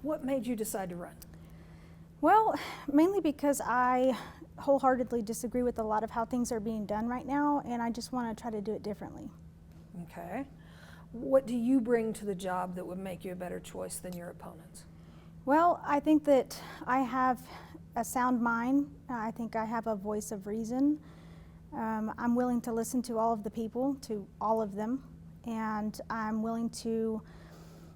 What made you decide to run? Well, mainly because I wholeheartedly disagree with a lot of how things are being done right now, and I just want to try to do it differently. Okay. What do you bring to the job that would make you a better choice than your opponents? Well, I think that I have a sound mind. I think I have a voice of reason. I'm willing to listen to all of the people, to all of them, and I'm willing to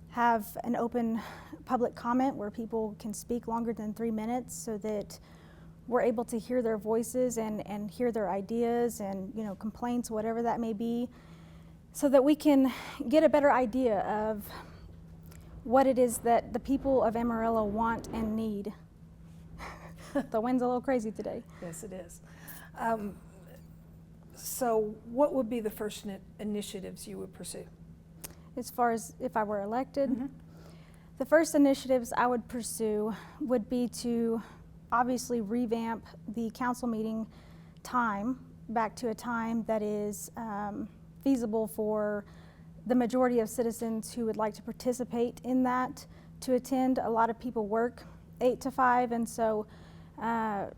have an open public comment where people can speak longer than 3 minutes so that we're able to hear their voices and hear their ideas and complaints, whatever that may be, so that we can get a better idea of what it is that the people of Amarillo want and need. The wind's a little crazy today. Yes, it is. So what would be the first initiatives you would pursue? As far as if I were elected, Mm-hmm. the first initiatives I would pursue would be to obviously revamp the council meeting time back to a time that is feasible for the majority of citizens who would like to participate in that to attend. A lot of people work 8 to 5, and so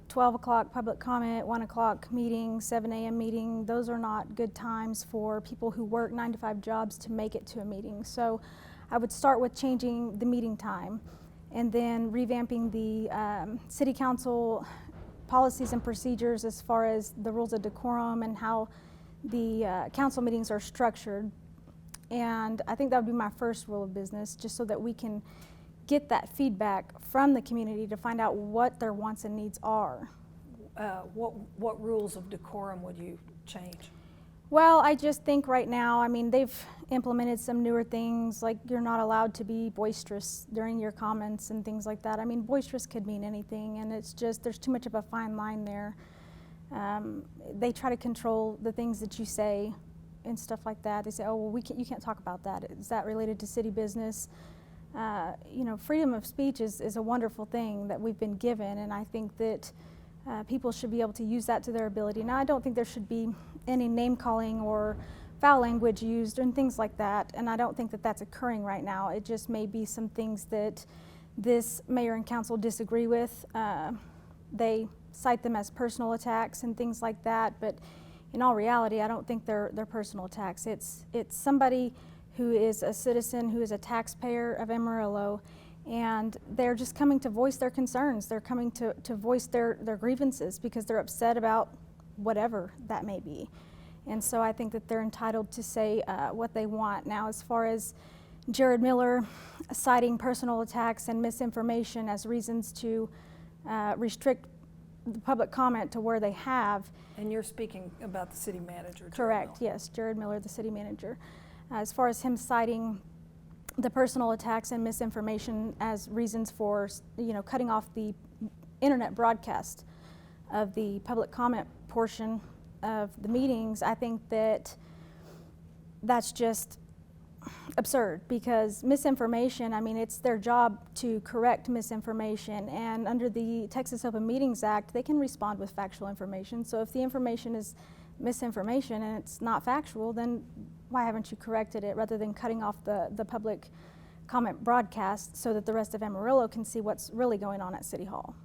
12 o'clock public comment, 1 o'clock meeting, 7 a.m. meeting, those are not good times for people who work 9 to 5 jobs to make it to a meeting. So I would start with changing the meeting time and then revamping the city council policies and procedures as far as the rules of decorum and how the council meetings are structured. And I think that would be my first rule of business, just so that we can get that feedback from the community to find out what their wants and needs are. What rules of decorum would you change? Well, I just think right now, I mean, they've implemented some newer things, like you're not allowed to be boisterous during your comments and things like that. I mean, boisterous could mean anything, and it's just, there's too much of a fine line there. They try to control the things that you say and stuff like that. They say, oh, well, you can't talk about that. Is that related to city business? Freedom of speech is a wonderful thing that we've been given, and I think that people should be able to use that to their ability. Now, I don't think there should be any name calling or foul language used and things like that, and I don't think that that's occurring right now. It just may be some things that this mayor and council disagree with. They cite them as personal attacks and things like that, but in all reality, I don't think they're personal attacks. It's somebody who is a citizen, who is a taxpayer of Amarillo, and they're just coming to voice their concerns. They're coming to voice their grievances because they're upset about whatever that may be. And so I think that they're entitled to say what they want. Now, as far as Jared Miller citing personal attacks and misinformation as reasons to restrict the public comment to where they have. And you're speaking about the city manager, Jared Correct, Miller. yes, Jared Miller, the city manager. As far as him citing the personal attacks and misinformation as reasons for, cutting off the internet broadcast of the public comment portion of the meetings, I think that that's just absurd, because misinformation, I mean, it's their job to correct misinformation, and under the Texas Open Meetings Act, they can respond with factual information. So if the information is misinformation and it's not factual, then why haven't you corrected it rather than cutting off the public comment broadcast so that the rest of Amarillo can see what's really going on at City Hall?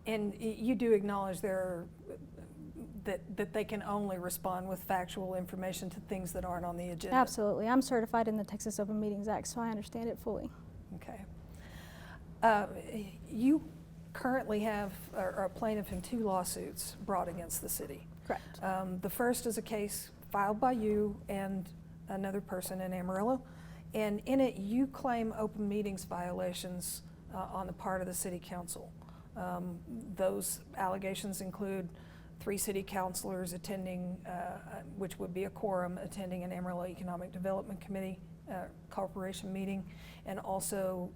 And you do acknowledge that they can only respond with factual information to things that aren't on the agenda? Absolutely. I'm certified in the Texas Open Meetings Act, so I understand it fully. Okay. You currently are a plaintiff in 2 lawsuits brought against the city. Correct. The first is a case filed by you and another person in Amarillo, and in it you claim open meetings violations on the part of the city council. Those allegations include 3 city councilors attending, which would be a quorum, attending an Amarillo Economic Development Committee corporation meeting, and also,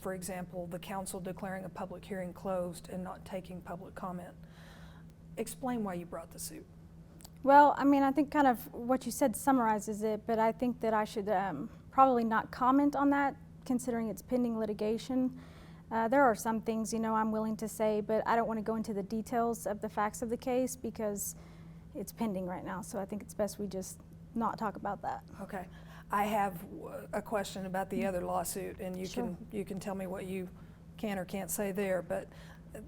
for example, the council declaring a public hearing closed and not taking public comment. Explain why you brought the suit. Well, I mean, I think kind of what you said summarizes it, but I think that I should probably not comment on that, considering it's pending litigation. There are some things, I'm willing to say, but I don't want to go into the details of the facts of the case because it's pending right now. So I think it's best we just not talk about that. Okay. I have a question about the other lawsuit, and Sure. you can tell me what you can or can't say there. But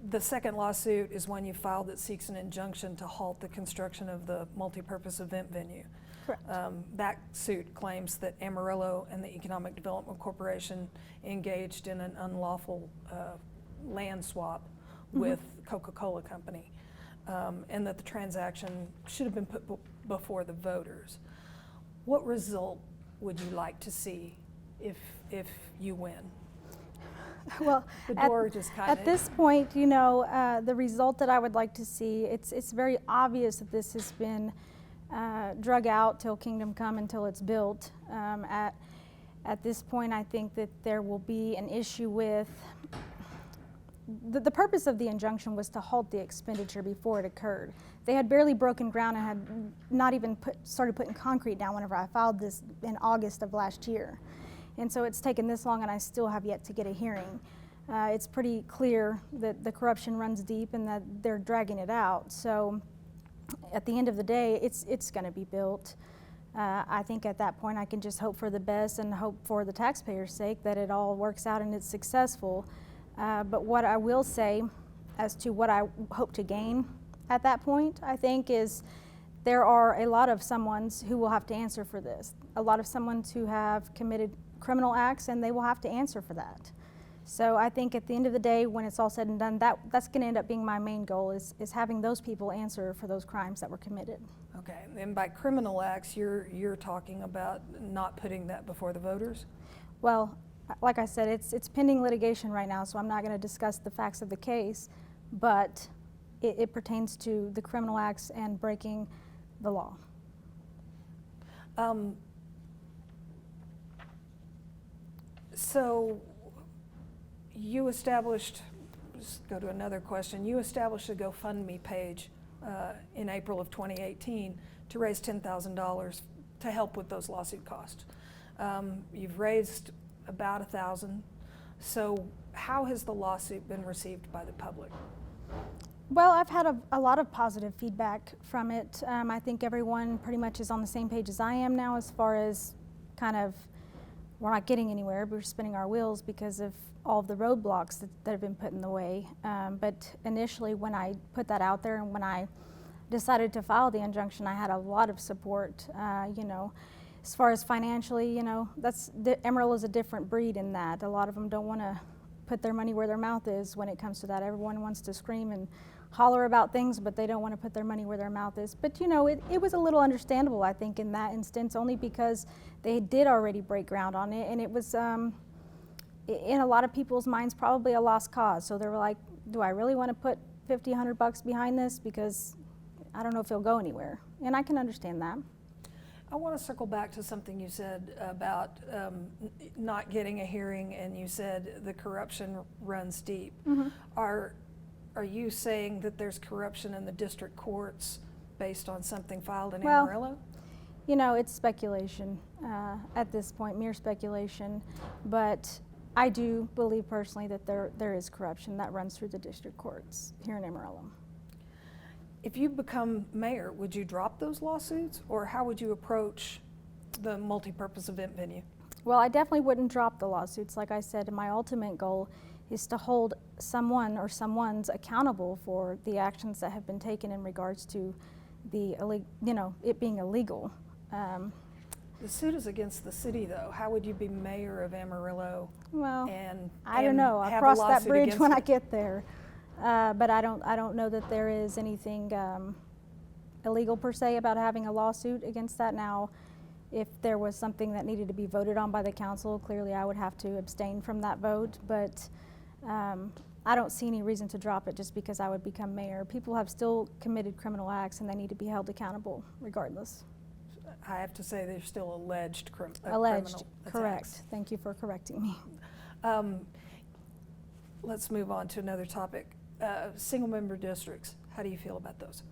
the second lawsuit is one you filed that seeks an injunction to halt the construction of the multipurpose event venue. Correct. That suit claims that Amarillo and the Economic Development Corporation engaged in an unlawful land swap with Coca-Cola Company, and that the transaction should have been put before the voters. What result would you like to see if you win? Well, The door just kind of... at this point, you know, the result that I would like to see, it's very obvious that this has been drug out till kingdom come, until it's built. At this point, I think that there will be an issue with the purpose of the injunction was to halt the expenditure before it occurred. They had barely broken ground and had not even started putting concrete down whenever I filed this in August of last year. And so it's taken this long, and I still have yet to get a hearing. It's pretty clear that the corruption runs deep and that they're dragging it out. So at the end of the day, it's going to be built. I think at that point I can just hope for the best and hope for the taxpayers' sake that it all works out and it's successful. But what I will say as to what I hope to gain at that point, I think, is there are a lot of someones who will have to answer for this. A lot of someones who have committed criminal acts, and they will have to answer for that. So I think at the end of the day, when it's all said and done, that's going to end up being my main goal, is having those people answer for those crimes that were committed. Okay, and by criminal acts, you're talking about not putting that before the voters? Well, like I said, it's pending litigation right now, so I'm not going to discuss the facts of the case, but it pertains to the criminal acts and breaking the law. So you established, just go to another question, you established a GoFundMe page in April of 2018 to raise $10,000 to help with those lawsuit costs. You've raised about $1,000. So how has the lawsuit been received by the public? Well, I've had a lot of positive feedback from it. I think everyone pretty much is on the same page as I am now, as far as kind of, we're not getting anywhere, we're spinning our wheels because of all of the roadblocks that have been put in the way. But initially, when I put that out there and when I decided to file the injunction, I had a lot of support. You know, as far as financially, you know, Amarillo is a different breed in that. A lot of them don't want to put their money where their mouth is when it comes to that. Everyone wants to scream and holler about things, but they don't want to put their money where their mouth is. But you know, it was a little understandable, I think, in that instance, only because they did already break ground on it, and it was, in a lot of people's minds, probably a lost cause. So they were like, do I really want to put $50, $100 behind this? Because I don't know if it'll go anywhere. And I can understand that. I want to circle back to something you said about not getting a hearing, and you said the corruption runs deep. Mm-hmm. Are you saying that there's corruption in the district courts based on something filed in Well, Amarillo? You know, it's speculation at this point, mere speculation. But I do believe personally that there is corruption that runs through the district courts here in Amarillo. If you become mayor, would you drop those lawsuits, or how would you approach the multipurpose event venue? Well, I definitely wouldn't drop the lawsuits. Like I said, my ultimate goal is to hold someone or someone's accountable for the actions that have been taken in regards to the, you know, it being illegal. The suit is against the city, though. How would you be mayor of Amarillo? Well, and I don't know. I'll cross that bridge when I get there. But I don't know that there is anything illegal per se about having a lawsuit against that. Now, if there was something that needed to be voted on by the council, clearly I would have to abstain from that vote. But I don't see any reason to drop it just because I would become mayor. People have still committed criminal acts, and they need to be held accountable regardless. I have to say they're still alleged criminal Alleged, attacks. correct. Thank you for correcting me. Let's move on to another topic. Single-member districts. How do you feel about those?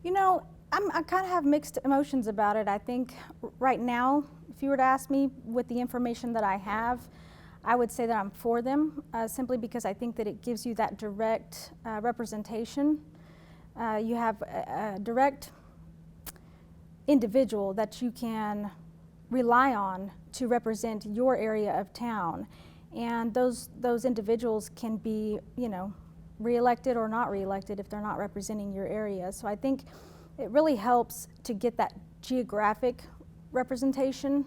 You know, I kind of have mixed emotions about it. I think right now, if you were to ask me with the information that I have, I would say that I'm for them, simply because I think that it gives you that direct representation. You have a direct individual that you can rely on to represent your area of town. And those individuals can be, you know, reelected or not reelected if they're not representing your area. So I think it really helps to get that geographic representation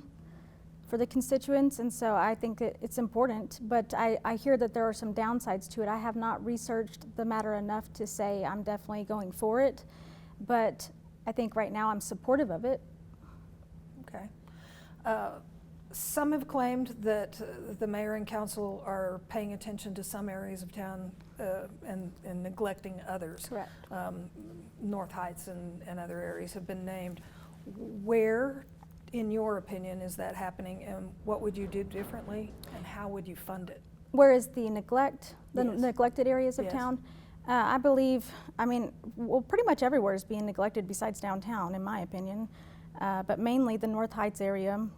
for the constituents, and so I think it's important, but I hear that there are some downsides to it. I have not researched the matter enough to say I'm definitely going for it, but I think right now I'm supportive of it. Okay. Some have claimed that the mayor and council are paying attention to some areas of town and neglecting others. Correct. North Heights and other areas have been named. Where, in your opinion, is that happening, and what would you do differently, and how would you fund it? Where is the neglect, the Yes. neglected areas of Yes. town? I believe, I mean, well, pretty much everywhere is being neglected besides downtown, in my opinion, but mainly the North Heights area,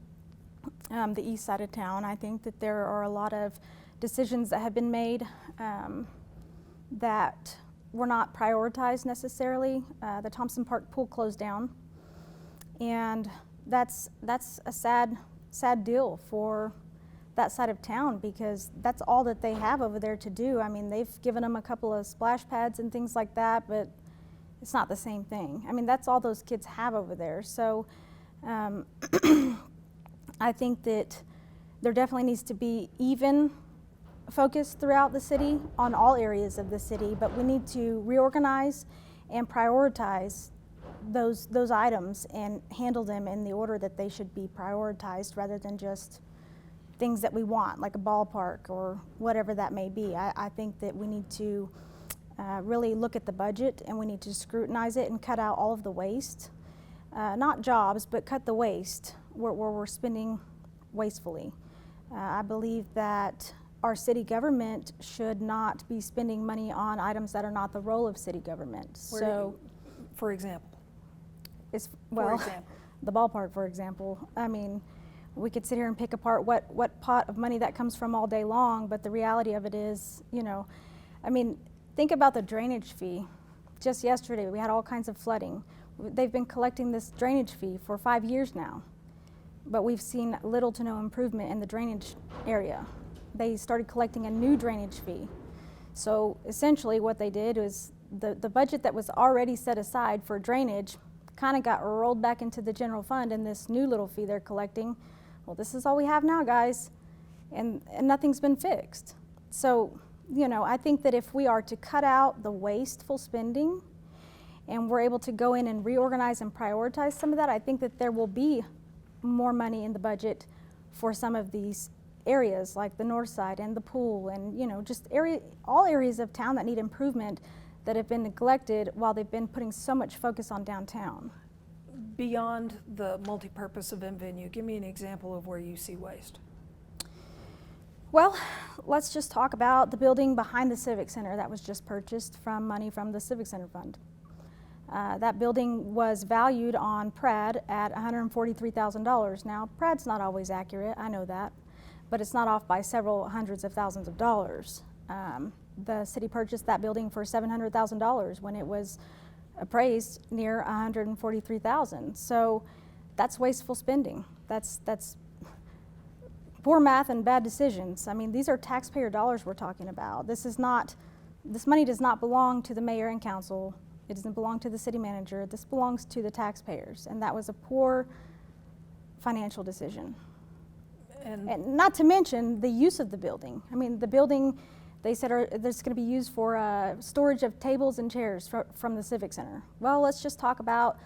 the east side of town. I think that there are a lot of decisions that have been made that were not prioritized necessarily. The Thompson Park pool closed down, and that's a sad deal for that side of town, because that's all that they have over there to do. I mean, they've given them a couple of splash pads and things like that, but it's not the same thing. I mean, that's all those kids have over there. So I think that there definitely needs to be even focus throughout the city on all areas of the city, but we need to reorganize and prioritize those items and handle them in the order that they should be prioritized, rather than just things that we want, like a ballpark or whatever that may be. I think that we need to really look at the budget, and we need to scrutinize it and cut out all of the waste. Not jobs, but cut the waste where we're spending wastefully. I believe that our city government should not be spending money on items that are not the role of city government. For example? Well, For example. the ballpark, for example. I mean, we could sit here and pick apart what pot of money that comes from all day long, but the reality of it is, you know, I mean, think about the drainage fee. Just yesterday, we had all kinds of flooding. They've been collecting this drainage fee for 5 years now, but we've seen little to no improvement in the drainage area. They started collecting a new drainage fee. So essentially what they did was the budget that was already set aside for drainage kind of got rolled back into the general fund, and this new little fee they're collecting, well, this is all we have now, guys, and nothing's been fixed. So, you know, I think that if we are to cut out the wasteful spending and we're able to go in and reorganize and prioritize some of that, I think that there will be more money in the budget for some of these areas, like the north side and the pool, and, you know, just all areas of town that need improvement that have been neglected while they've been putting so much focus on downtown. Beyond the multi-purpose event venue, give me an example of where you see waste. Well, let's just talk about the building behind the Civic Center that was just purchased from money from the Civic Center Fund. That building was valued on PRAD at $143,000. Now, PRAD's not always accurate, I know that, but it's not off by several hundreds of thousands of dollars. The city purchased that building for $700,000 when it was appraised near $143,000. So that's wasteful spending. That's poor math and bad decisions. I mean, these are taxpayer dollars we're talking about. This money does not belong to the mayor and council. It doesn't belong to the city manager. This belongs to the taxpayers, and that was a poor financial decision. And not to mention the use of the building. I mean, the building, they said, there's going to be used for storage of tables and chairs from the Civic Center. Well, let's just talk about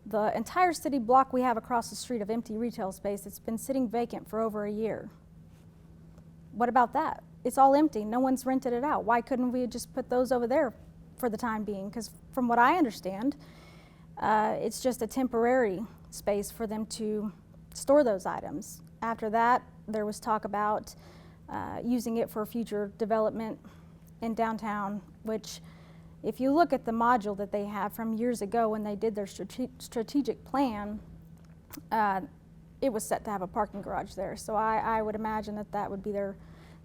the entire city block we have across the street of empty retail space that's been sitting vacant for over a year. What about that? It's all empty. No one's rented it out. Why couldn't we just put those over there for the time being? Because from what I understand, it's just a temporary space for them to store those items. After that, there was talk about using it for future development in downtown, which, if you look at the module that they have from years ago when they did their strategic plan, it was set to have a parking garage there. So I would imagine that would be their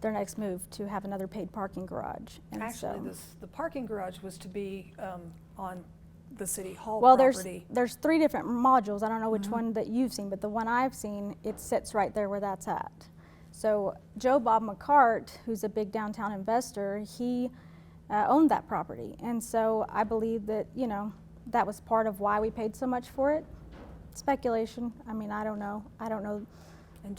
next move, to have another paid parking garage. And actually, the parking garage was to be on the City Hall Well, property. there's 3 different modules. I don't know which one that you've seen, but the one I've seen, it sits right there where that's at. So Joe Bob McCart, who's a big downtown investor, he owned that property. And so I believe that, you know, that was part of why we paid so much for it. Speculation. I mean, I don't know. And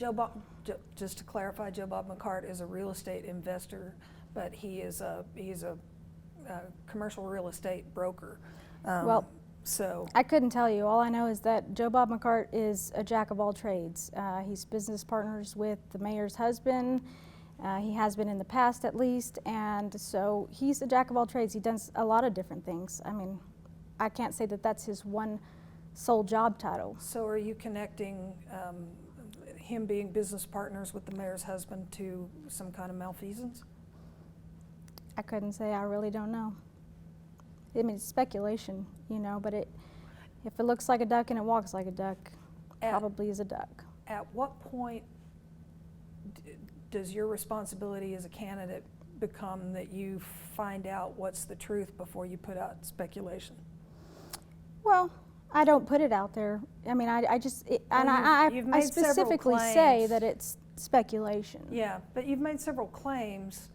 just to clarify, Joe Bob McCart is a real estate investor, but he's a commercial real estate broker. Well, so I couldn't tell you. All I know is that Joe Bob McCart is a jack of all trades. He's business partners with the mayor's husband. He has been in the past at least, and so he's a jack of all trades. He does a lot of different things. I mean, I can't say that that's his one sole job title. So are you connecting him being business partners with the mayor's husband to some kind of malfeasance? I couldn't say. I really don't know. I mean, it's speculation, you know, but if it looks like a duck and it walks like a duck, probably is a duck. At what point does your responsibility as a candidate become that you find out what's the truth before you put out speculation? Well, I don't put it out there. I mean, I specifically say that it's speculation. Yeah, but you've made several claims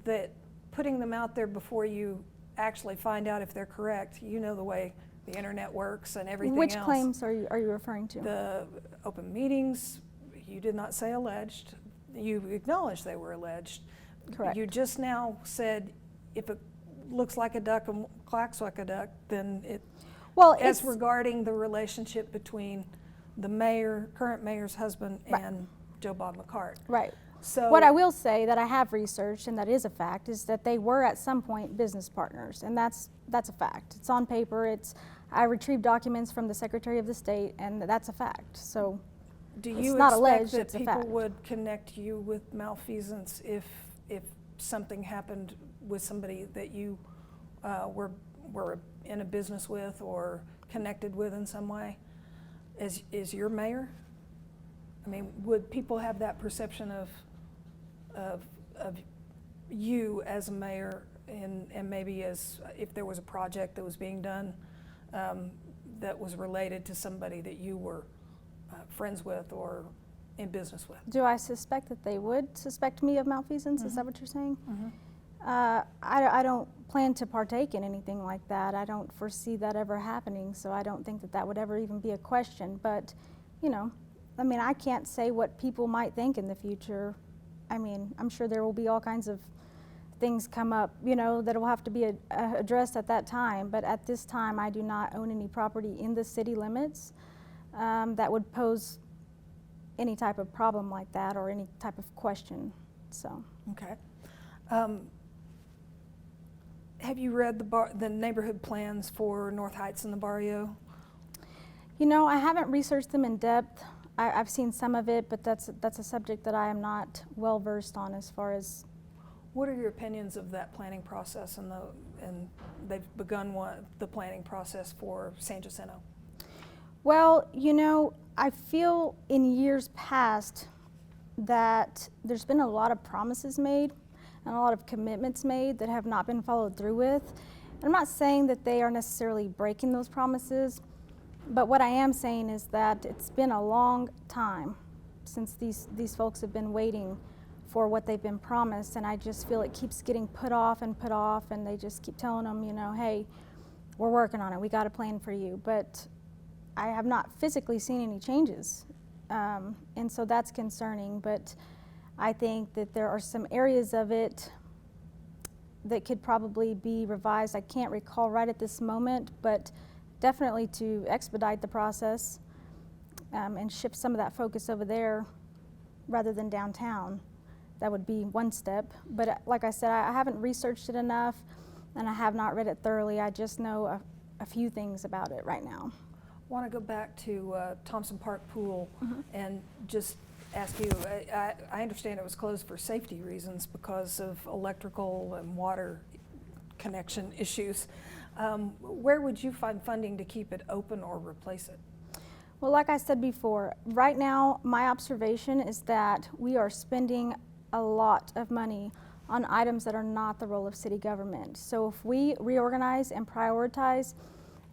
that putting them out there before you actually find out if they're correct, you know the way the internet works and everything else. Which claims are you referring to? The open meetings, you did not say alleged. You acknowledged they were alleged. Correct. You just now said if it looks like a duck and quacks like a duck, then it. Well, as regarding the relationship between the current mayor's husband, and Joe Bob McCart. Right. So what I will say that I have researched, and that is a fact, is that they were at some point business partners, and that's a fact. It's on paper. I retrieved documents from the Secretary of the State, and that's a fact. So do you it's not expect alleged, that it's a people fact. would connect you with malfeasance if something happened with somebody that you were in a business with or connected with in some way? Is your mayor? I mean, would people have that perception of you as a mayor, and maybe as if there was a project that was being done that was related to somebody that you were friends with or in business with? Do I suspect that they would suspect me of malfeasance? Mm-hmm. Is that what you're saying? Mm-hmm. I don't plan to partake in anything like that. I don't foresee that ever happening, so I don't think that would ever even be a question. But, you know, I mean, I can't say what people might think in the future. I mean, I'm sure there will be all kinds of things come up, you know, that will have to be addressed at that time. But at this time, I do not own any property in the city limits that would pose any type of problem like that or any type of question. So. Okay. Have you read the neighborhood plans for North Heights and the Barrio? You know, I haven't researched them in depth. I've seen some of it, but that's a subject that I am not well versed on as far as. What are your opinions of that planning process and they've begun the planning process for San Jacinto? Well, you know, I feel in years past that there's been a lot of promises made and a lot of commitments made that have not been followed through with. And I'm not saying that they are necessarily breaking those promises, but what I am saying is that it's been a long time since these folks have been waiting for what they've been promised, and I just feel it keeps getting put off, and they just keep telling them, you know, hey, we're working on it, we got a plan for you. But I have not physically seen any changes, and so that's concerning. But I think that there are some areas of it that could probably be revised. I can't recall right at this moment, but definitely to expedite the process and shift some of that focus over there rather than downtown. That would be one step. But like I said, I haven't researched it enough, and I have not read it thoroughly. I just know a few things about it right now. I want to go back to Thompson Park Pool and just ask you, I understand it was closed for safety reasons because of electrical and water connection issues. Where would you find funding to keep it open or replace it? Well, like I said before, right now my observation is that we are spending a lot of money on items that are not the role of city government. So if we reorganize and prioritize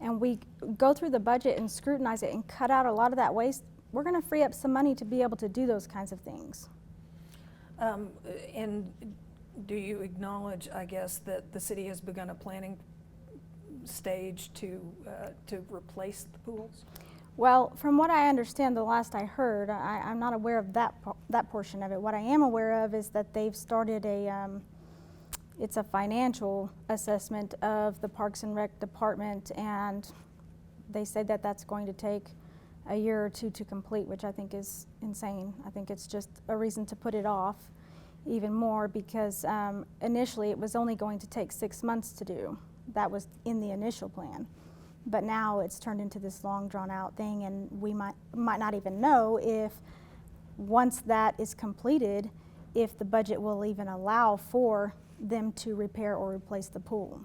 and we go through the budget and scrutinize it and cut out a lot of that waste, we're going to free up some money to be able to do those kinds of things. And do you acknowledge, I guess, that the city has begun a planning stage to replace the pools? Well, from what I understand, the last I heard, I'm not aware of that portion of it. What I am aware of is that they've started it's a financial assessment of the Parks and Rec department, and they said that that's going to take a year or two to complete, which I think is insane. I think it's just a reason to put it off even more, because initially it was only going to take 6 months to do. That was in the initial plan. But now it's turned into this long drawn out thing, and we might not even know if, once that is completed, if the budget will even allow for them to repair or replace the pool.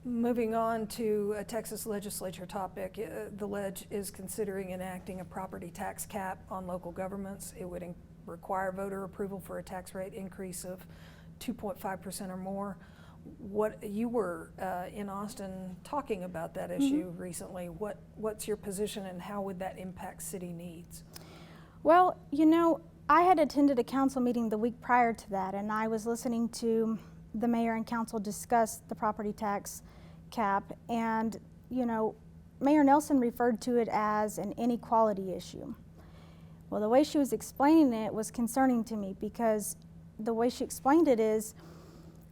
Moving on to a Texas legislature topic, the ledge is considering enacting a property tax cap on local governments. It would require voter approval for a tax rate increase of 2.5% or more. What you were in Austin talking about that issue recently. What's your position, and how would that impact city needs? Well, you know, I had attended a council meeting the week prior to that, and I was listening to the mayor and council discuss the property tax cap, and you know, Mayor Nelson referred to it as an inequality issue. Well, the way she was explaining it was concerning to me, because the way she explained it is,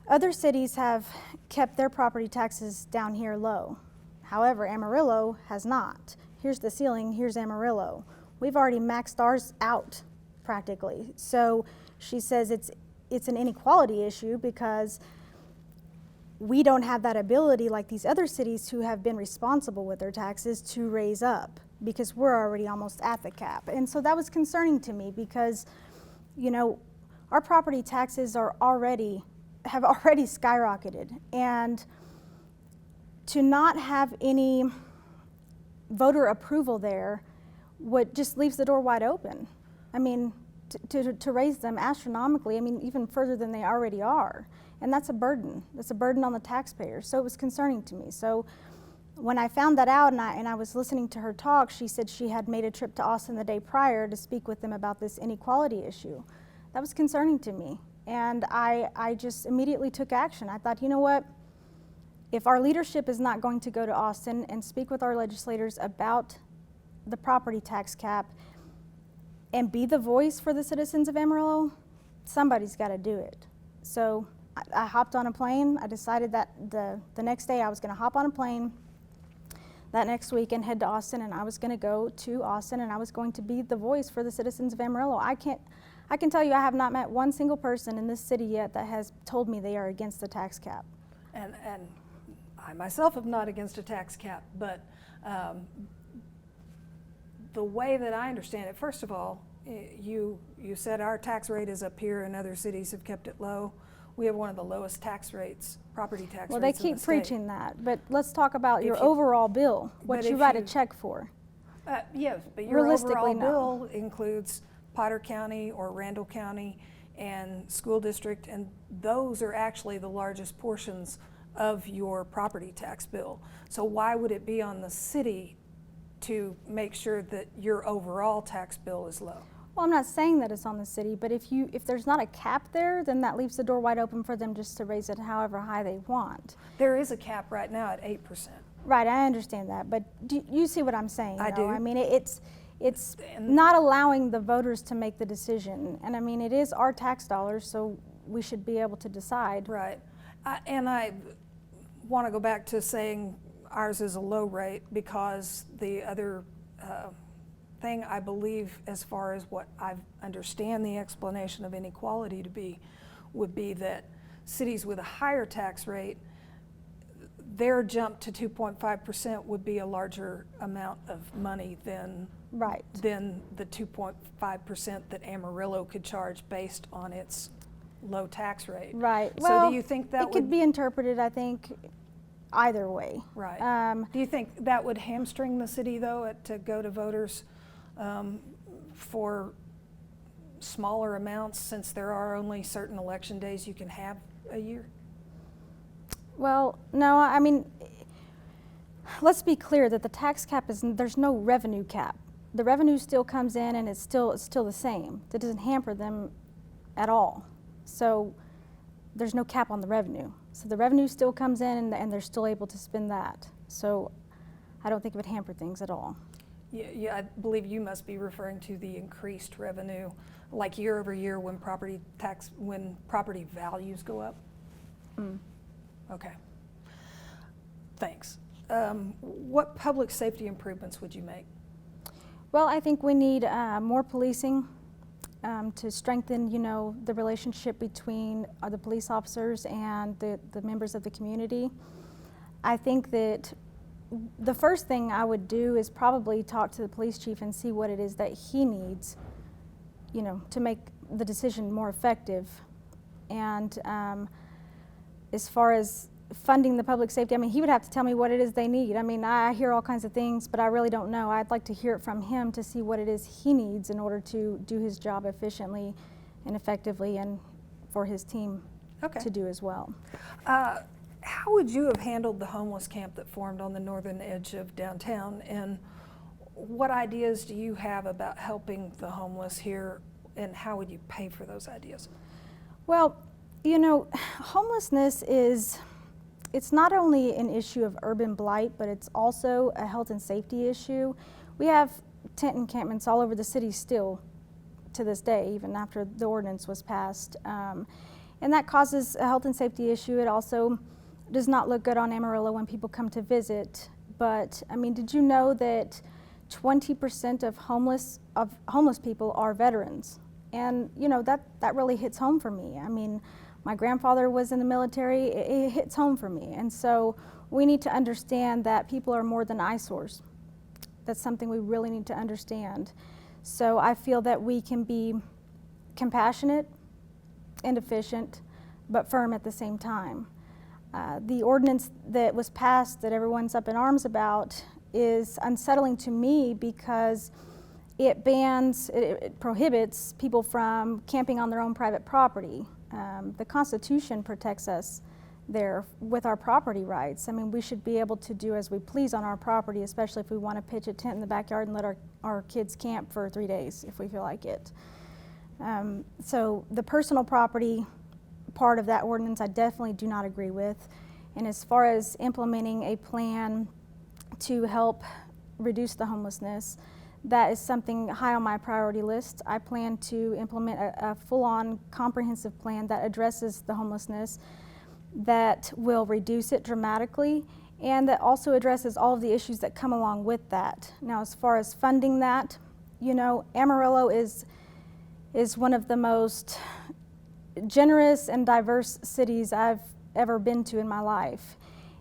other cities have kept their property taxes down here low. However, Amarillo has not. Here's the ceiling, here's Amarillo. We've already maxed ours out practically. So she says it's an inequality issue, because we don't have that ability like these other cities who have been responsible with their taxes to raise up, because we're already almost at the cap. And so that was concerning to me, because you know, our property taxes have already skyrocketed, and to not have any voter approval there just leaves the door wide open. I mean, to raise them astronomically, I mean, even further than they already are. And that's a burden. That's a burden on the taxpayers. So it was concerning to me. So when I found that out, and I was listening to her talk, she said she had made a trip to Austin the day prior to speak with them about this inequality issue. That was concerning to me. And I just immediately took action. I thought, you know what? If our leadership is not going to go to Austin and speak with our legislators about the property tax cap and be the voice for the citizens of Amarillo, somebody's got to do it. So I hopped on a plane. I decided that the next day I was going to hop on a plane that next week and head to Austin, and I was going to go to Austin, and I was going to be the voice for the citizens of Amarillo. I can tell you, I have not met one single person in this city yet that has told me they are against the tax cap. And I myself am not against a tax cap, but the way that I understand it, first of all, you said our tax rate is up here and other cities have kept it low. We have one of the lowest tax rates, property tax rates in the state. Well, they keep preaching that, but let's talk about your overall bill, what you write a check for. Yes, but your overall bill includes Potter County or Randall County and school district, and those are actually the largest portions of your property tax bill. So why would it be on the city to make sure that your overall tax bill is low? Well, I'm not saying that it's on the city, but if there's not a cap there, then that leaves the door wide open for them just to raise it however high they want. There is a cap right now at 8%. Right, I understand that, but do you see what I'm saying? I do. I mean, it's not allowing the voters to make the decision, and I mean, it is our tax dollars, so we should be able to decide. Right, and I want to go back to saying ours is a low rate, because the other thing I believe, as far as what I understand the explanation of inequality to be, would be that cities with a higher tax rate, their jump to 2.5% would be a larger amount of money than the 2.5% that Amarillo could charge based on its low tax rate. Right. So well, do you think that could be interpreted, I think, either way. Right. Do you think that would hamstring the city, though, to go to voters for smaller amounts, since there are only certain election days you can have a year? Well, no, I mean, let's be clear that the tax cap there's no revenue cap. The revenue still comes in and it's still the same. That doesn't hamper them at all. So there's no cap on the revenue. So the revenue still comes in and they're still able to spend that. So I don't think it would hamper things at all. Yeah, I believe you must be referring to the increased revenue, like year over year when property values go up? Okay, thanks. What public safety improvements would you make? Well, I think we need more policing to strengthen, the relationship between the police officers and the members of the community. I think that the first thing I would do is probably talk to the police chief and see what it is that he needs, to make the decision more effective. And as far as funding the public safety, he would have to tell me what it is they need. I hear all kinds of things, but I really don't know. I'd like to hear it from him to see what it is he needs in order to do his job efficiently and effectively, and for his team to do as well. How would you have handled the homeless camp that formed on the northern edge of downtown, and what ideas do you have about helping the homeless here, and how would you pay for those ideas? Well, homelessness it's not only an issue of urban blight, but it's also a health and safety issue. We have tent encampments all over the city still to this day, even after the ordinance was passed. And that causes a health and safety issue. It also does not look good on Amarillo when people come to visit. But did you know that 20% of homeless people are veterans? And that really hits home for me. My grandfather was in the military. It hits home for me. And so we need to understand that people are more than eyesores. That's something we really need to understand. So I feel that we can be compassionate and efficient, but firm at the same time. The ordinance that was passed that everyone's up in arms about is unsettling to me because it prohibits people from camping on their own private property. The Constitution protects us there with our property rights. We should be able to do as we please on our property, especially if we want to pitch a tent in the backyard and let our kids camp for 3 days if we feel like it. So the personal property part of that ordinance I definitely do not agree with. And as far as implementing a plan to help reduce the homelessness, that is something high on my priority list. I plan to implement a full-on comprehensive plan that addresses the homelessness, that will reduce it dramatically, and that also addresses all of the issues that come along with that. Now, as far as funding that, Amarillo is one of the most generous and diverse cities I've ever been to in my life.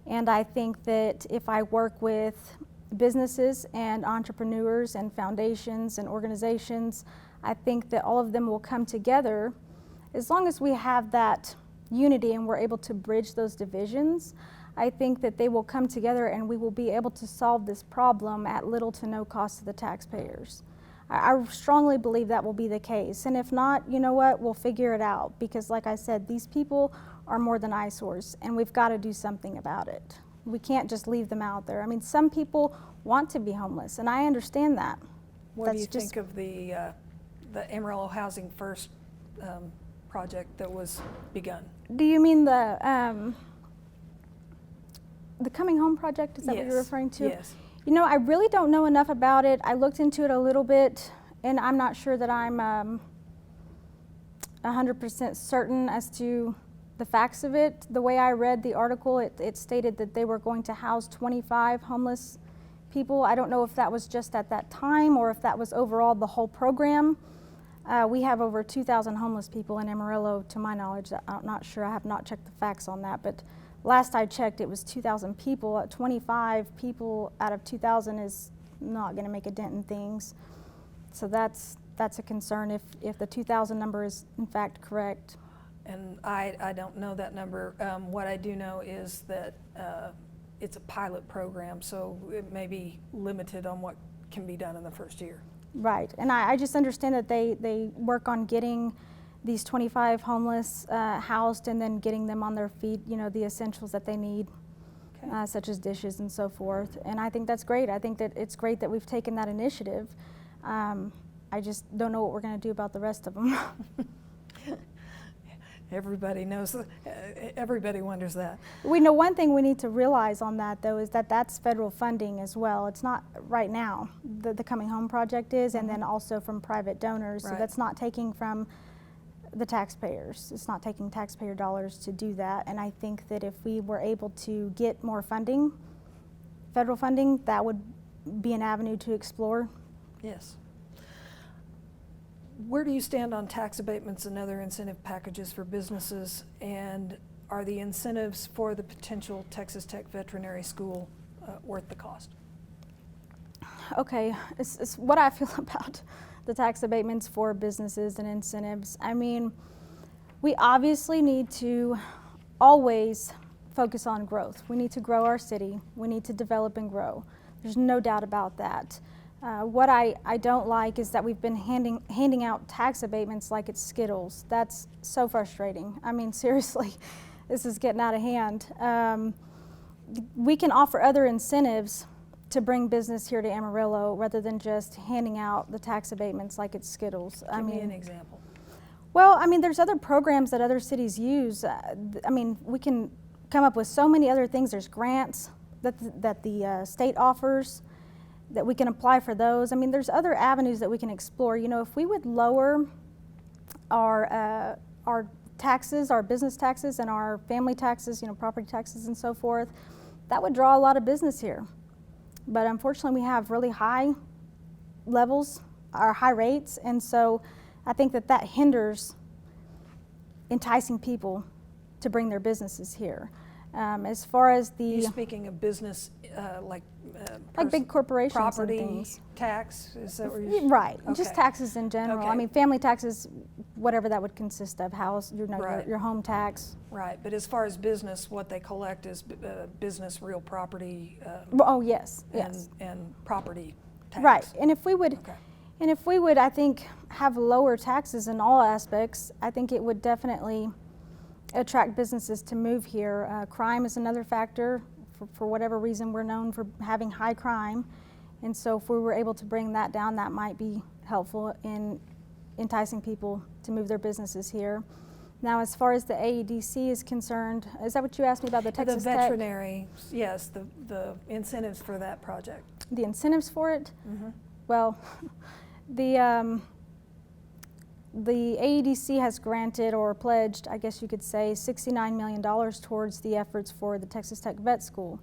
And I think that if I work with businesses and entrepreneurs and foundations and organizations, I think that all of them will come together. As long as we have that unity and we're able to bridge those divisions, I think that they will come together and we will be able to solve this problem at little to no cost to the taxpayers. I strongly believe that will be the case. And if not, you know what, we'll figure it out, because like I said, these people are more than eyesores and we've got to do something about it. We can't just leave them out there. Some people want to be homeless, and I understand that. What do you think of the Amarillo Housing First project that was begun? Do you mean the Coming Home project? Is that what you're referring to? Yes. I really don't know enough about it. I looked into it a little bit, and I'm not sure that I'm 100% certain as to the facts of it. The way I read the article, it stated that they were going to house 25 homeless people. I don't know if that was just at that time or if that was overall the whole program. We have over 2,000 homeless people in Amarillo, to my knowledge. I'm not sure. I have not checked the facts on that, but last I checked, it was 2,000 people. 25 people out of 2,000 is not going to make a dent in things. So that's a concern if the 2,000 number is in fact correct. And I don't know that number. What I do know is that it's a pilot program, so it may be limited on what can be done in the first year. Right, and I just understand that they work on getting these 25 homeless housed and then getting them on their feet, the essentials that they need. Okay. such as dishes and so forth. And I think that's great. I think that it's great that we've taken that initiative. I just don't know what we're going to do about the rest of them. Everybody knows, everybody wonders that. We know one thing we need to realize on that, though, is that that's federal funding as well. It's not right now, the Coming Home Project is, and then also from private donors. Right. So that's not taking from the taxpayers. It's not taking taxpayer dollars to do that. And I think that if we were able to get more funding, federal funding, that would be an avenue to explore. Yes. Where do you stand on tax abatements and other incentive packages for businesses? And are the incentives for the potential Texas Tech Veterinary School worth the cost? Okay, it's what I feel about the tax abatements for businesses and incentives. I mean, we obviously need to always focus on growth. We need to grow our city. We need to develop and grow. There's no doubt about that. What I don't like is that we've been handing out tax abatements like it's Skittles. That's so frustrating. I mean, seriously, this is getting out of hand. We can offer other incentives to bring business here to Amarillo rather than just handing out the tax abatements like it's Skittles. Give me an example. Well, I mean, there's other programs that other cities use. I mean, we can come up with so many other things. There's grants that the state offers that we can apply for those. I mean, there's other avenues that we can explore. You know, if we would lower our taxes, our business taxes and our family taxes, you know, property taxes and so forth, that would draw a lot of business here. But unfortunately, we have really high levels, or high rates, and so I think that hinders enticing people to bring their businesses here. As far as You're speaking of business, like big corporations property and things. Tax, is that what you're Right, okay. just taxes in general. Okay. I mean, family taxes, whatever that would consist of, house, Right. your home tax. Right, but as far as business, what they collect is business real property Oh, yes, yes. and property tax. Right, and if we would, Okay. I think, have lower taxes in all aspects, I think it would definitely attract businesses to move here. Crime is another factor. For whatever reason, we're known for having high crime, and so if we were able to bring that down, that might be helpful in enticing people to move their businesses here. Now, as far as the AEDC is concerned, is that what you asked me about the Texas Tech? The veterinary, yes, the incentives for that project. The incentives for it? Mm-hmm. Well, the AEDC has granted or pledged, I guess you could say, $69 million towards the efforts for the Texas Tech Vet School.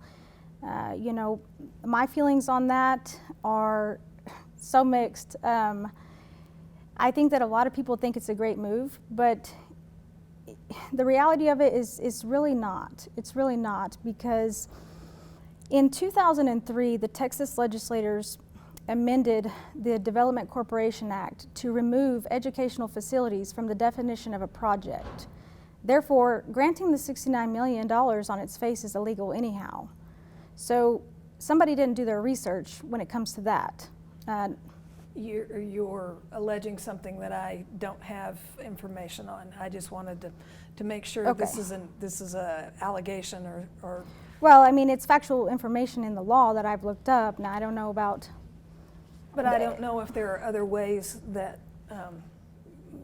You know, my feelings on that are so mixed. I think that a lot of people think it's a great move, but the reality of it is really not. It's really not, because in 2003, the Texas legislators amended the Development Corporation Act to remove educational facilities from the definition of a project. Therefore, granting the $69 million on its face is illegal anyhow. So somebody didn't do their research when it comes to that. You're alleging something that I don't have information on. I just wanted to make sure Okay. this is a allegation or. Well, I mean, it's factual information in the law that I've looked up. Now, I don't know about. But I don't know if there are other ways that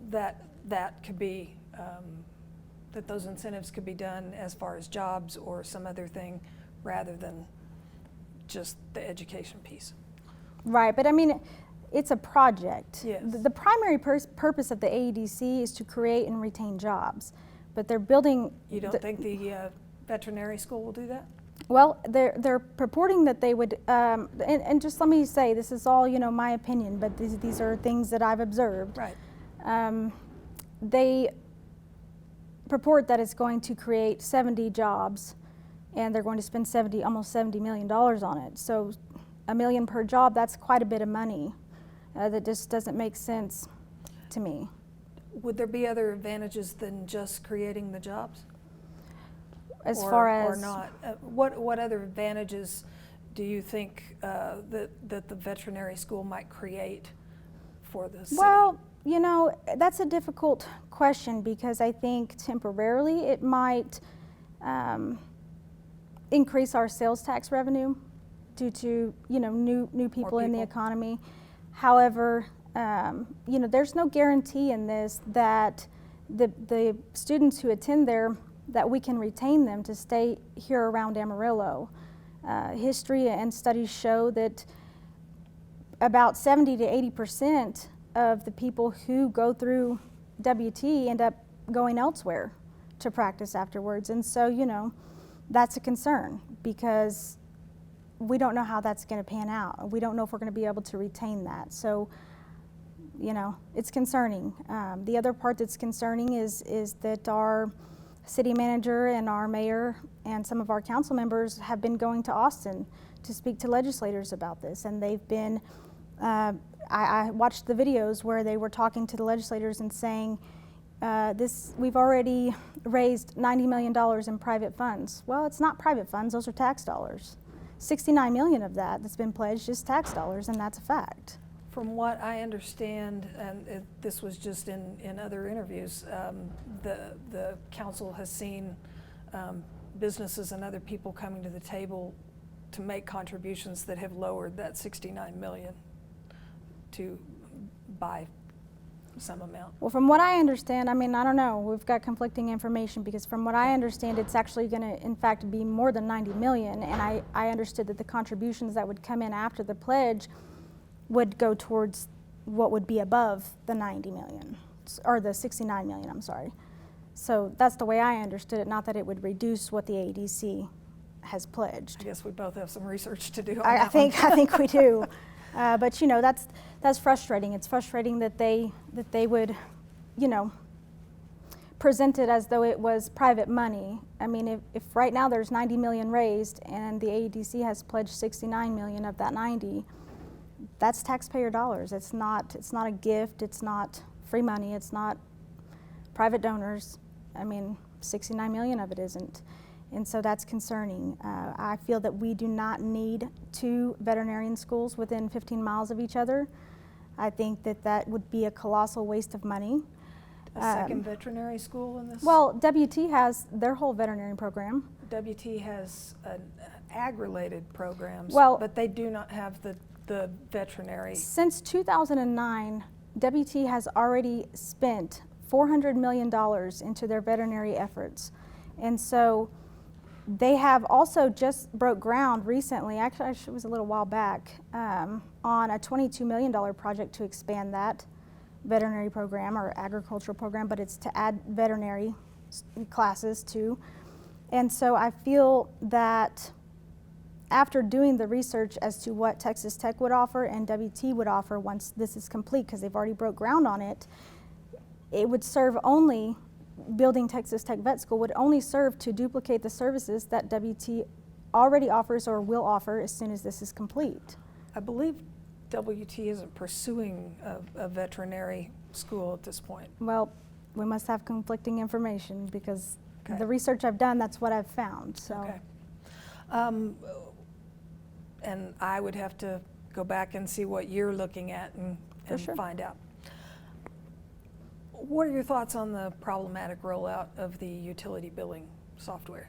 that could be, that those incentives could be done as far as jobs or some other thing rather than just the education piece. Right, but I mean, it's a project. Yes. The primary purpose of the AEDC is to create and retain jobs, but they're building. You don't think the veterinary school will do that? Well, they're purporting that they would, and just let me say, this is all, you know, my opinion, but these are things that I've observed. Right. They purport that it's going to create 70 jobs, and they're going to spend almost $70 million on it. So $1 million per job, that's quite a bit of money. That just doesn't make sense to me. Would there be other advantages than just creating the jobs? As far as or not, what other advantages do you think that the veterinary school might create for the city? Well, you know, that's a difficult question, because I think temporarily it might increase our sales tax revenue due to, new people in the people. economy. However, there's no guarantee in this that the students who attend there, that we can retain them to stay here around Amarillo. History and studies show that about 70 to 80% of the people who go through WT end up going elsewhere to practice afterwards. And so, that's a concern because we don't know how that's going to pan out. We don't know if we're going to be able to retain that. So, it's concerning. The other part that's concerning is that our city manager and our mayor and some of our council members have been going to Austin to speak to legislators about this. And they've been, I watched the videos where they were talking to the legislators and saying, we've already raised $90 million in private funds. Well, it's not private funds, those are tax dollars. 69 million of that's been pledged is tax dollars, and that's a fact. From what I understand, and this was just in other interviews, the council has seen businesses and other people coming to the table to make contributions that have lowered that 69 million to buy some amount. Well, from what I understand, I don't know, we've got conflicting information because from what I understand, it's actually going to, in fact, be more than 90 million. And I understood that the contributions that would come in after the pledge would go towards what would be above the 90 million, or the 69 million, I'm sorry. So that's the way I understood it, not that it would reduce what the ADC has pledged. I guess we both have some research to do on I that think one. I think we do. But that's frustrating. It's frustrating that they would, present it as though it was private money. I mean, if right now there's 90 million raised and the AEDC has pledged 69 million of that 90, that's taxpayer dollars. It's not a gift. It's not free money. It's not private donors. 69 million of it isn't. And so that's concerning. I feel that we do not need 2 veterinarian schools within 15 miles of each other. I think that would be a colossal waste of money. A second veterinary school in this? Well, WT has their whole veterinary program. WT has ag-related programs, Well, but they do not have the veterinary. Since 2009, WT has already spent $400 million into their veterinary efforts. And so they have also just broke ground recently, actually it was a little while back, on a $22 million project to expand that veterinary program or agricultural program, but it's to add veterinary classes too. And so I feel that after doing the research as to what Texas Tech would offer and WT would offer once this is complete, because they've already broke ground on it, it would serve only, building Texas Tech Vet School would only serve to duplicate the services that WT already offers or will offer as soon as this is complete. I believe WT isn't pursuing a veterinary school at this point. Well, we must have conflicting information because Okay. the research I've done, that's what I've found. So. Okay. And I would have to go back and see what you're looking at and sure. find out. What are your thoughts on the problematic rollout of the utility billing software?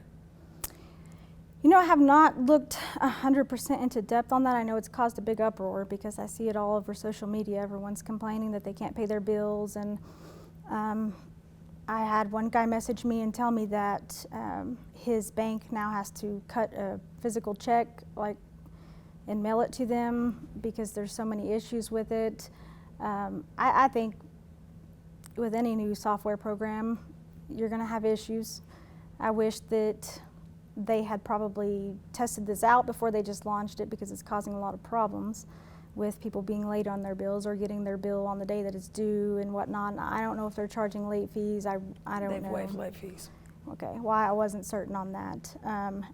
I have not looked 100% into depth on that. I know it's caused a big uproar because I see it all over social media. Everyone's complaining that they can't pay their bills, and I had one guy message me and tell me that his bank now has to cut a physical check, and mail it to them because there's so many issues with it. I think with any new software program, you're going to have issues. I wish that they had probably tested this out before they just launched it because it's causing a lot of problems with people being late on their bills or getting their bill on the day that it's due and whatnot. And I don't know if they're charging late fees. I don't know. They've waived late fees. Okay, well, I wasn't certain on that.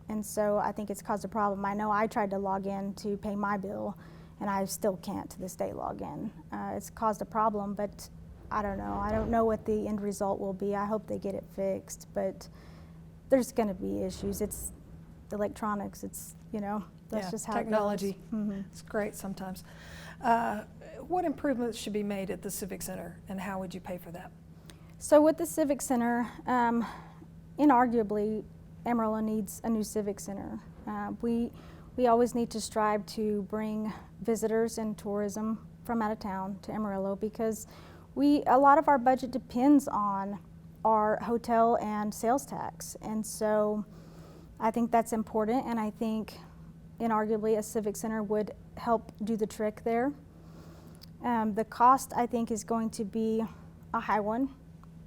And so I think it's caused a problem. I know I tried to log in to pay my bill and I still can't to this day log in. It's caused a problem, but I don't know. I don't know what the end result will be. I hope they get it fixed, but there's going to be issues. It's electronics. It's, that's just how technology. it goes. Mm-hmm. It's great sometimes. What improvements should be made at the Civic Center, and how would you pay for that? So with the Civic Center, inarguably, Amarillo needs a new civic center. We always need to strive to bring visitors and tourism from out of town to Amarillo, because a lot of our budget depends on our hotel and sales tax. And so I think that's important, and I think inarguably a civic center would help do the trick there. The cost, I think, is going to be a high one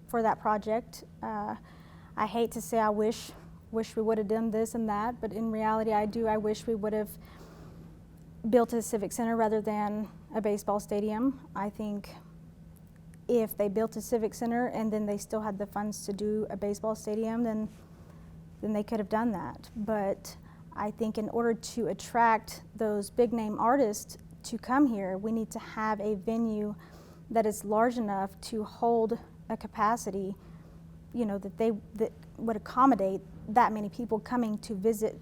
for that project. I hate to say I wish we would have done this and that, but in reality I wish we would have built a civic center rather than a baseball stadium. I think if they built a civic center and then they still had the funds to do a baseball stadium, then they could have done that. But I think in order to attract those big name artists to come here, we need to have a venue that is large enough to hold a capacity, that would accommodate that many people coming to visit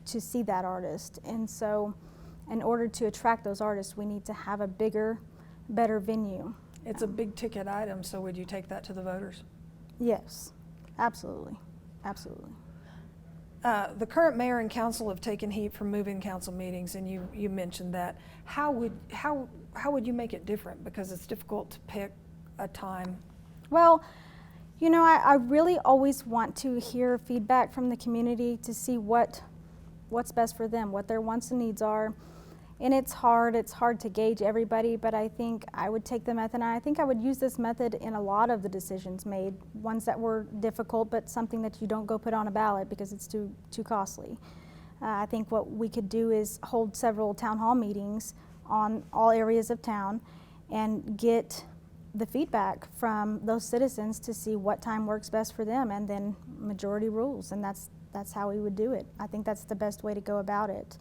to see that artist. And so in order to attract those artists, we need to have a bigger, better venue. It's a big ticket item, so would you take that to the voters? Yes, absolutely, absolutely. The current mayor and council have taken heat from moving council meetings, and you mentioned that. How would you make it different? Because it's difficult to pick a time. Well, I really always want to hear feedback from the community to see what's best for them, what their wants and needs are. And it's hard to gauge everybody, but I think I would take the method, and I think I would use this method in a lot of the decisions made, ones that were difficult, but something that you don't go put on a ballot because it's too costly. I think what we could do is hold several town hall meetings on all areas of town and get the feedback from those citizens to see what time works best for them, and then majority rules, and that's how we would do it. I think that's the best way to go about it.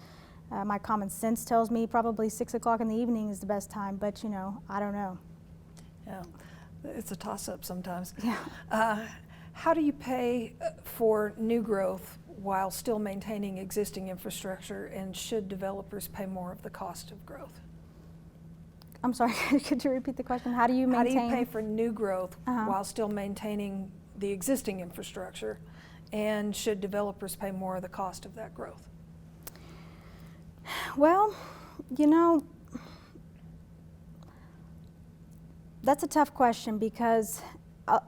My common sense tells me probably 6 o'clock in the evening is the best time, but I don't know. Yeah, it's a toss-up sometimes. Yeah. How do you pay for new growth while still maintaining existing infrastructure, and should developers pay more of the cost of growth? I'm sorry, could you repeat the question? How do you maintain? How do you pay for new growth while still maintaining the existing infrastructure, and should developers pay more of the cost of that growth? Well, that's a tough question, because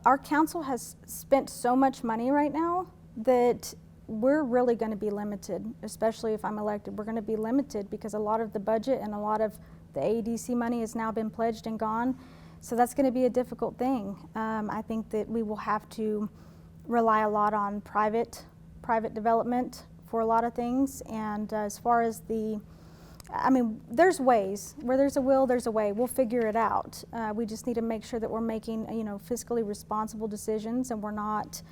our council has spent so much money right now that we're really going to be limited, especially if I'm elected. We're going to be limited because a lot of the budget and a lot of the AEDC money has now been pledged and gone. So that's going to be a difficult thing. I think that we will have to rely a lot on private development for a lot of things. And as far as there's ways. Where there's a will, there's a way. We'll figure it out. We just need to make sure that we're making, fiscally responsible decisions, and we're not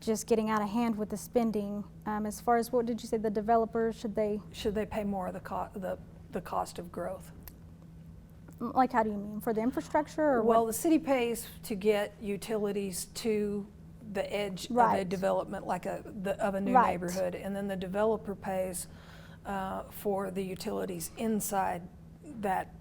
just getting out of hand with the spending. As far as, what did you say, the developers, should they pay more of the cost of growth? Like, how do you mean? For the infrastructure, or well, what? The city pays to get utilities to the edge of a development, like of a new neighborhood, and then the developer pays for the utilities inside that,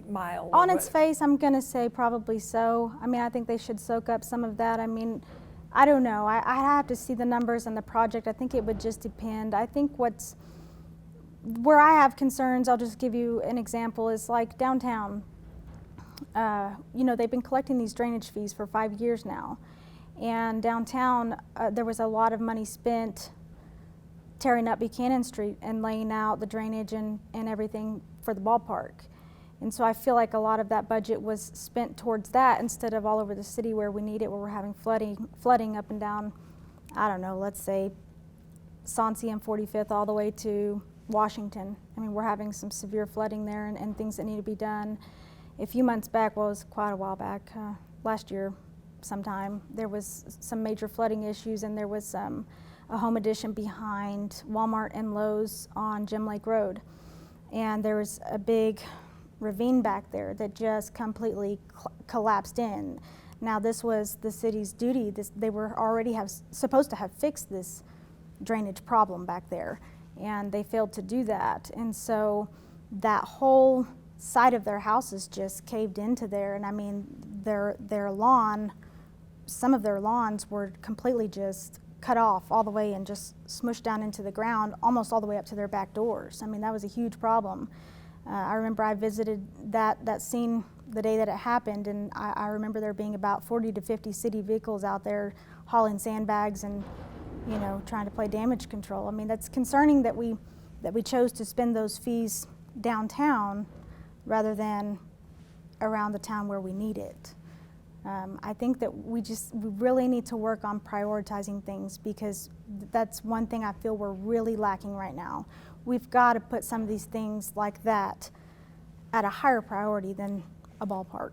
mile. On its face, I'm going to say probably so. I think they should soak up some of that. I don't know. I have to see the numbers and the project. I think it would just depend. I think where I have concerns, I'll just give you an example, is like downtown. They've been collecting these drainage fees for 5 years now. And downtown, there was a lot of money spent tearing up Buchanan Street and laying out the drainage and everything for the ballpark. And so I feel like a lot of that budget was spent towards that instead of all over the city where we need it, where we're having flooding up and down, I don't know, let's say Soncy and 45th all the way to Washington. We're having some severe flooding there and things that need to be done. A few months back, well, it was quite a while back, last year sometime, there was some major flooding issues, and there was a home addition behind Walmart and Lowe's on Gem Lake Road. And there was a big ravine back there that just completely collapsed in. Now, this was the city's duty. They were already supposed to have fixed this drainage problem back there, and they failed to do that. And so that whole side of their houses just caved into there. And their lawn, some of their lawns were completely just cut off all the way and just smushed down into the ground, almost all the way up to their back doors. I mean, that was a huge problem. I remember I visited that scene the day that it happened, and I remember there being about 40 to 50 city vehicles out there hauling sandbags and, you know, trying to play damage control. I mean, that's concerning that we chose to spend those fees downtown rather than around the town where we need it. I think that we really need to work on prioritizing things, because that's one thing I feel we're really lacking right now. We've got to put some of these things like that at a higher priority than a ballpark.